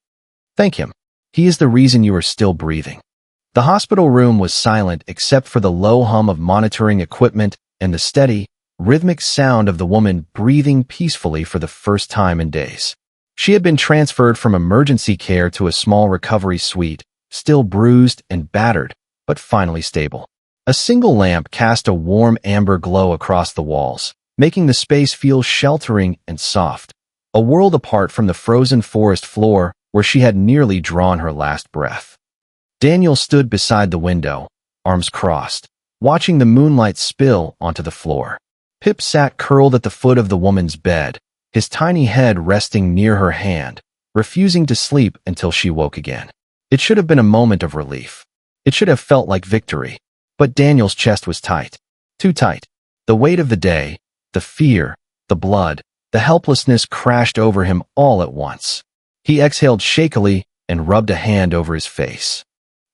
[SPEAKER 1] "Thank him. He is the reason you are still breathing." The hospital room was silent except for the low hum of monitoring equipment and the steady, rhythmic sound of the woman breathing peacefully for the first time in days. She had been transferred from emergency care to a small recovery suite, still bruised and battered, but finally stable. A single lamp cast a warm amber glow across the walls, making the space feel sheltering and soft, a world apart from the frozen forest floor where she had nearly drawn her last breath. Daniel stood beside the window, arms crossed, watching the moonlight spill onto the floor. Pip sat curled at the foot of the woman's bed, his tiny head resting near her hand, refusing to sleep until she woke again. It should have been a moment of relief. It should have felt like victory. But Daniel's chest was tight. Too tight. The weight of the day, the fear, the blood, the helplessness crashed over him all at once. He exhaled shakily and rubbed a hand over his face.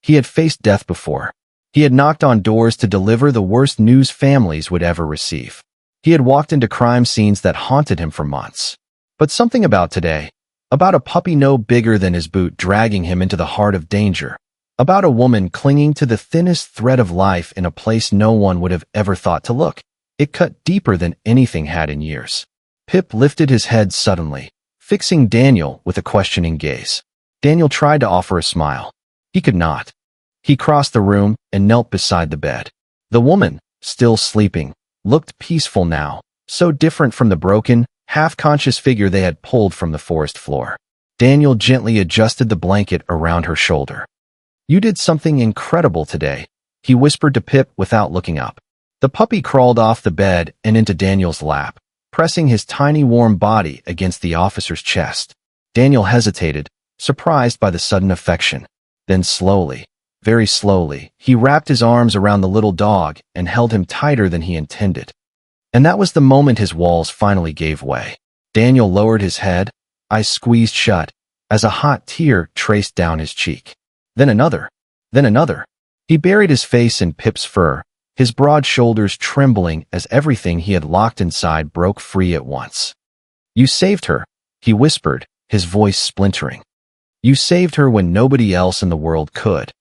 [SPEAKER 1] He had faced death before. He had knocked on doors to deliver the worst news families would ever receive. He had walked into crime scenes that haunted him for months. But something about today, about a puppy no bigger than his boot dragging him into the heart of danger, about a woman clinging to the thinnest thread of life in a place no one would have ever thought to look, it cut deeper than anything had in years. Pip lifted his head suddenly, fixing Daniel with a questioning gaze. Daniel tried to offer a smile. He could not. He crossed the room and knelt beside the bed. The woman, still sleeping, looked peaceful now, so different from the broken, half-conscious figure they had pulled from the forest floor. Daniel gently adjusted the blanket around her shoulder. "You did something incredible today," he whispered to Pip without looking up. The puppy crawled off the bed and into Daniel's lap, pressing his tiny warm body against the officer's chest. Daniel hesitated, surprised by the sudden affection. Then slowly, very slowly, he wrapped his arms around the little dog and held him tighter than he intended. And that was the moment his walls finally gave way. Daniel lowered his head, eyes squeezed shut, as a hot tear traced down his cheek. Then another. Then another. He buried his face in Pip's fur, his broad shoulders trembling as everything he had locked inside broke free at once. "You saved her," he whispered, his voice splintering. "You saved her when nobody else in the world could."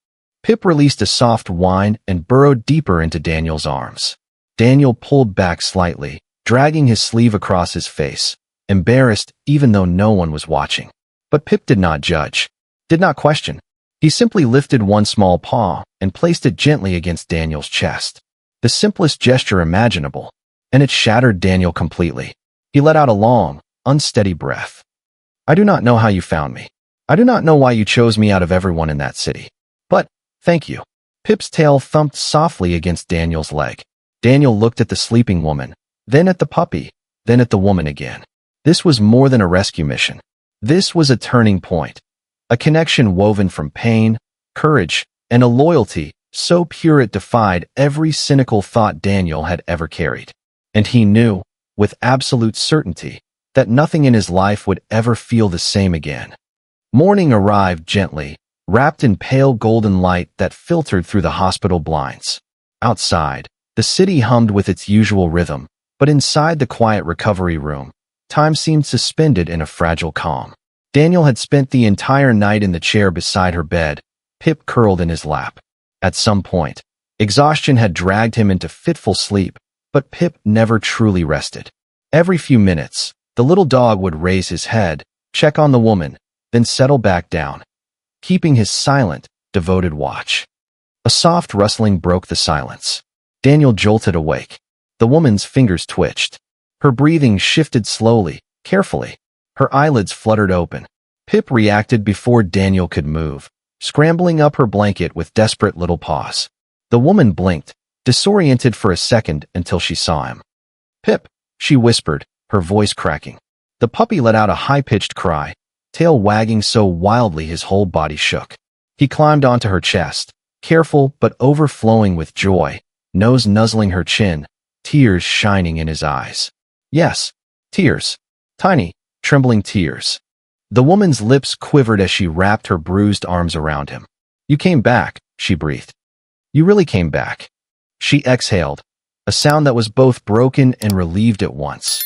[SPEAKER 1] Pip released a soft whine and burrowed deeper into Daniel's arms. Daniel pulled back slightly, dragging his sleeve across his face, embarrassed even though no one was watching. But Pip did not judge, did not question. He simply lifted one small paw and placed it gently against Daniel's chest. The simplest gesture imaginable, and it shattered Daniel completely. He let out a long, unsteady breath. "I do not know how you found me. I do not know why you chose me out of everyone in that city. But, thank you." Pip's tail thumped softly against Daniel's leg. Daniel looked at the sleeping woman, then at the puppy, then at the woman again. This was more than a rescue mission. This was a turning point. A connection woven from pain, courage, and a loyalty so pure it defied every cynical thought Daniel had ever carried. And he knew, with absolute certainty, that nothing in his life would ever feel the same again. Morning arrived gently, wrapped in pale golden light that filtered through the hospital blinds. Outside, the city hummed with its usual rhythm, but inside the quiet recovery room, time seemed suspended in a fragile calm. Daniel had spent the entire night in the chair beside her bed, Pip curled in his lap. At some point, exhaustion had dragged him into fitful sleep, but Pip never truly rested. Every few minutes, the little dog would raise his head, check on the woman, then settle back down, keeping his silent, devoted watch. A soft rustling broke the silence. Daniel jolted awake. The woman's fingers twitched. Her breathing shifted slowly, carefully. Her eyelids fluttered open. Pip reacted before Daniel could move, scrambling up her blanket with desperate little paws. The woman blinked, disoriented for a second until she saw him. "Pip," she whispered, her voice cracking. The puppy let out a high-pitched cry, tail wagging so wildly his whole body shook. He climbed onto her chest, careful but overflowing with joy, nose nuzzling her chin, tears shining in his eyes. Yes, tears. Tiny, trembling tears. The woman's lips quivered as she wrapped her bruised arms around him. You came back, she breathed. You really came back. She exhaled, a sound that was both broken and relieved at once,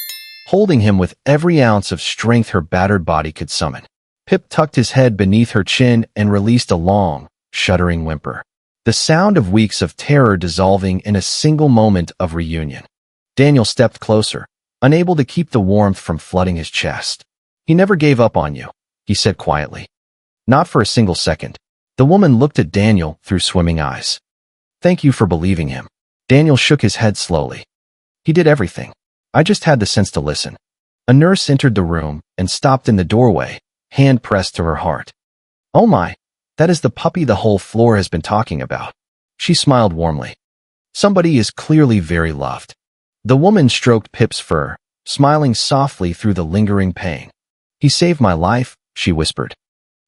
[SPEAKER 1] holding him with every ounce of strength her battered body could summon. Pip tucked his head beneath her chin and released a long, shuddering whimper. The sound of weeks of terror dissolving in a single moment of reunion. Daniel stepped closer, unable to keep the warmth from flooding his chest. He never gave up on you, he said quietly. Not for a single second. The woman looked at Daniel through swimming eyes. Thank you for believing him. Daniel shook his head slowly. He did everything. I just had the sense to listen. A nurse entered the room and stopped in the doorway, hand pressed to her heart. Oh my, that is the puppy the whole floor has been talking about. She smiled warmly. Somebody is clearly very loved. The woman stroked Pip's fur, smiling softly through the lingering pain. He saved my life, she whispered.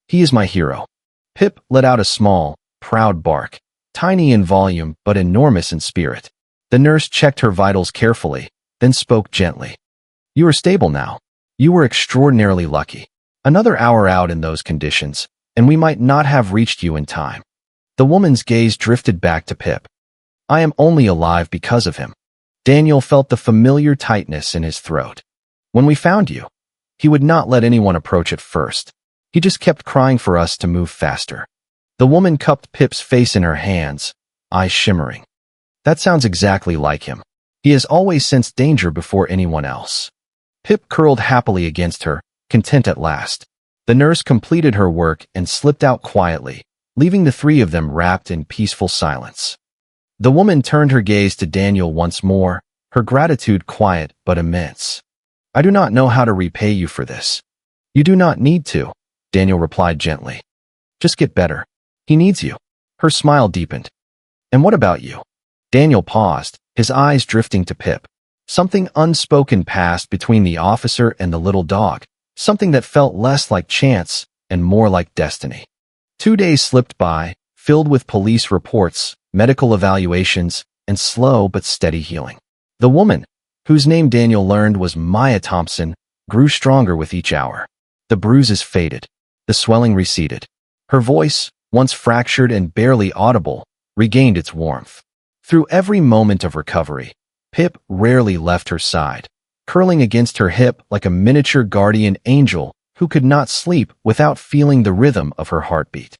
[SPEAKER 1] He is my hero. Pip let out a small, proud bark, tiny in volume but enormous in spirit. The nurse checked her vitals carefully, then spoke gently. You are stable now. You were extraordinarily lucky. Another hour out in those conditions, and we might not have reached you in time. The woman's gaze drifted back to Pip. I am only alive because of him. Daniel felt the familiar tightness in his throat. When we found you, he would not let anyone approach at first. He just kept crying for us to move faster. The woman cupped Pip's face in her hands, eyes shimmering. That sounds exactly like him. He has always sensed danger before anyone else. Pip curled happily against her, content at last. The nurse completed her work and slipped out quietly, leaving the three of them wrapped in peaceful silence. The woman turned her gaze to Daniel once more, her gratitude quiet but immense. I do not know how to repay you for this. You do not need to, Daniel replied gently. Just get better. He needs you. Her smile deepened. And what about you? Daniel paused, his eyes drifting to Pip. Something unspoken passed between the officer and the little dog, something that felt less like chance and more like destiny. 2 days slipped by, filled with police reports, medical evaluations, and slow but steady healing. The woman, whose name Daniel learned was Maya Thompson, grew stronger with each hour. The bruises faded. The swelling receded. Her voice, once fractured and barely audible, regained its warmth. Through every moment of recovery, Pip rarely left her side, curling against her hip like a miniature guardian angel who could not sleep without feeling the rhythm of her heartbeat.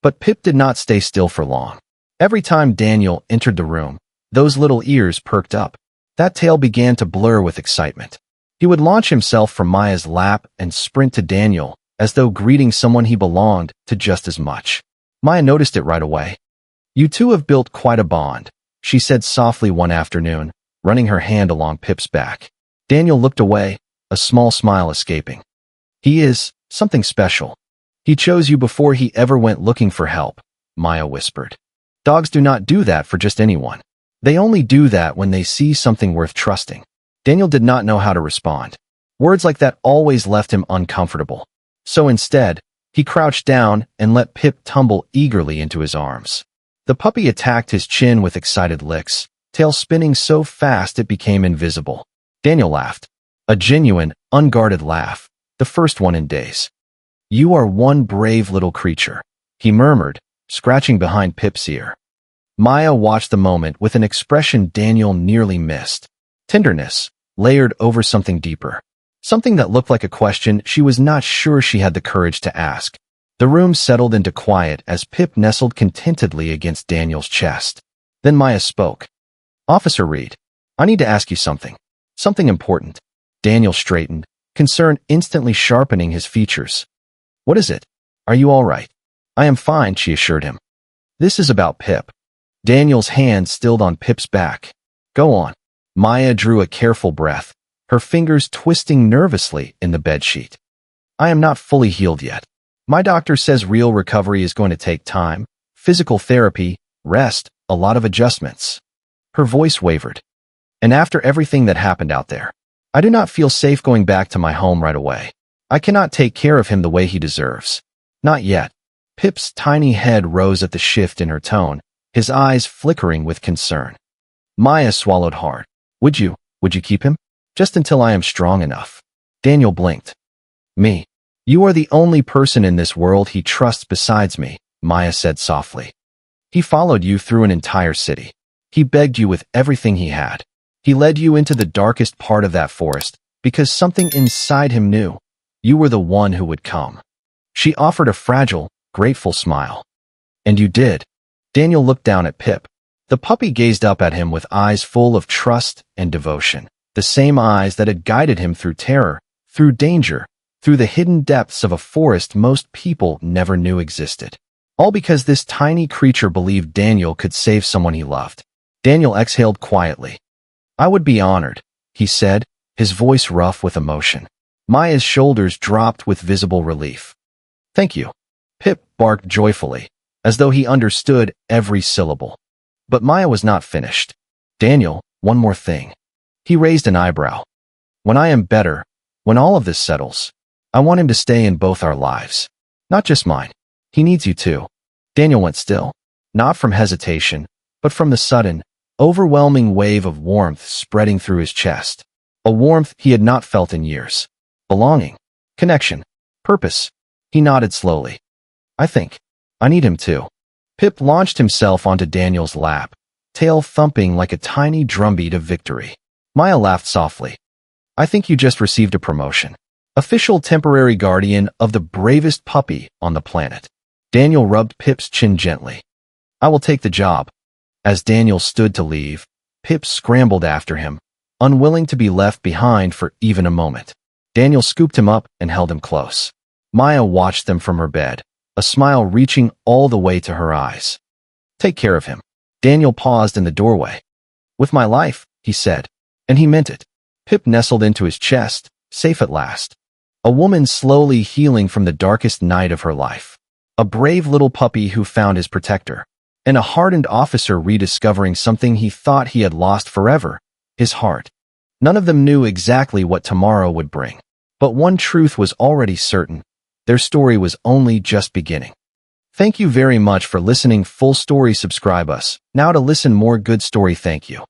[SPEAKER 1] But Pip did not stay still for long. Every time Daniel entered the room, those little ears perked up. That tail began to blur with excitement. He would launch himself from Maya's lap and sprint to Daniel, as though greeting someone he belonged to just as much. Maya noticed it right away. You two have built quite a bond, she said softly one afternoon, running her hand along Pip's back. Daniel looked away, a small smile escaping. He is something special. He chose you before he ever went looking for help, Maya whispered. Dogs do not do that for just anyone. They only do that when they see something worth trusting. Daniel did not know how to respond. Words like that always left him uncomfortable. So instead, he crouched down and let Pip tumble eagerly into his arms. The puppy attacked his chin with excited licks, tail spinning so fast it became invisible. Daniel laughed. A genuine, unguarded laugh, the first one in days. You are one brave little creature, he murmured, scratching behind Pip's ear. Maya watched the moment with an expression Daniel nearly missed. Tenderness, layered over something deeper. Something that looked like a question she was not sure she had the courage to ask. The room settled into quiet as Pip nestled contentedly against Daniel's chest. Then Maya spoke. Officer Reed, I need to ask you something. Something important. Daniel straightened, concern instantly sharpening his features. What is it? Are you all right? I am fine, she assured him. This is about Pip. Daniel's hand stilled on Pip's back. Go on. Maya drew a careful breath, her fingers twisting nervously in the bedsheet. I am not fully healed yet. My doctor says real recovery is going to take time, physical therapy, rest, a lot of adjustments. Her voice wavered. And after everything that happened out there, I do not feel safe going back to my home right away. I cannot take care of him the way he deserves. Not yet. Pip's tiny head rose at the shift in her tone, his eyes flickering with concern. Maya swallowed hard. Would you? Would you keep him? Just until I am strong enough. Daniel blinked. Me. You are the only person in this world he trusts besides me, Maya said softly. He followed you through an entire city. He begged you with everything he had. He led you into the darkest part of that forest because something inside him knew you were the one who would come. She offered a fragile, grateful smile. And you did. Daniel looked down at Pip. The puppy gazed up at him with eyes full of trust and devotion, the same eyes that had guided him through terror, through danger, through the hidden depths of a forest most people never knew existed. All because this tiny creature believed Daniel could save someone he loved. Daniel exhaled quietly. I would be honored, he said, his voice rough with emotion. Maya's shoulders dropped with visible relief. Thank you. Pip barked joyfully, as though he understood every syllable. But Maya was not finished. Daniel, one more thing. He raised an eyebrow. When I am better, when all of this settles, I want him to stay in both our lives. Not just mine. He needs you too. Daniel went still, not from hesitation, but from the sudden, overwhelming wave of warmth spreading through his chest. A warmth he had not felt in years. Belonging. Connection. Purpose. He nodded slowly. I think I need him too. Pip launched himself onto Daniel's lap, tail thumping like a tiny drumbeat of victory. Maya laughed softly. I think you just received a promotion. Official temporary guardian of the bravest puppy on the planet. Daniel rubbed Pip's chin gently. I will take the job. As Daniel stood to leave, Pip scrambled after him, unwilling to be left behind for even a moment. Daniel scooped him up and held him close. Maya watched them from her bed, a smile reaching all the way to her eyes. Take care of him. Daniel paused in the doorway. With my life, he said, and he meant it. Pip nestled into his chest, safe at last. A woman slowly healing from the darkest night of her life. A brave little puppy who found his protector. And a hardened officer rediscovering something he thought he had lost forever, his heart. None of them knew exactly what tomorrow would bring. But one truth was already certain. Their story was only just beginning. Thank you very much for listening. Full story. Subscribe us now to listen more good story. Thank you.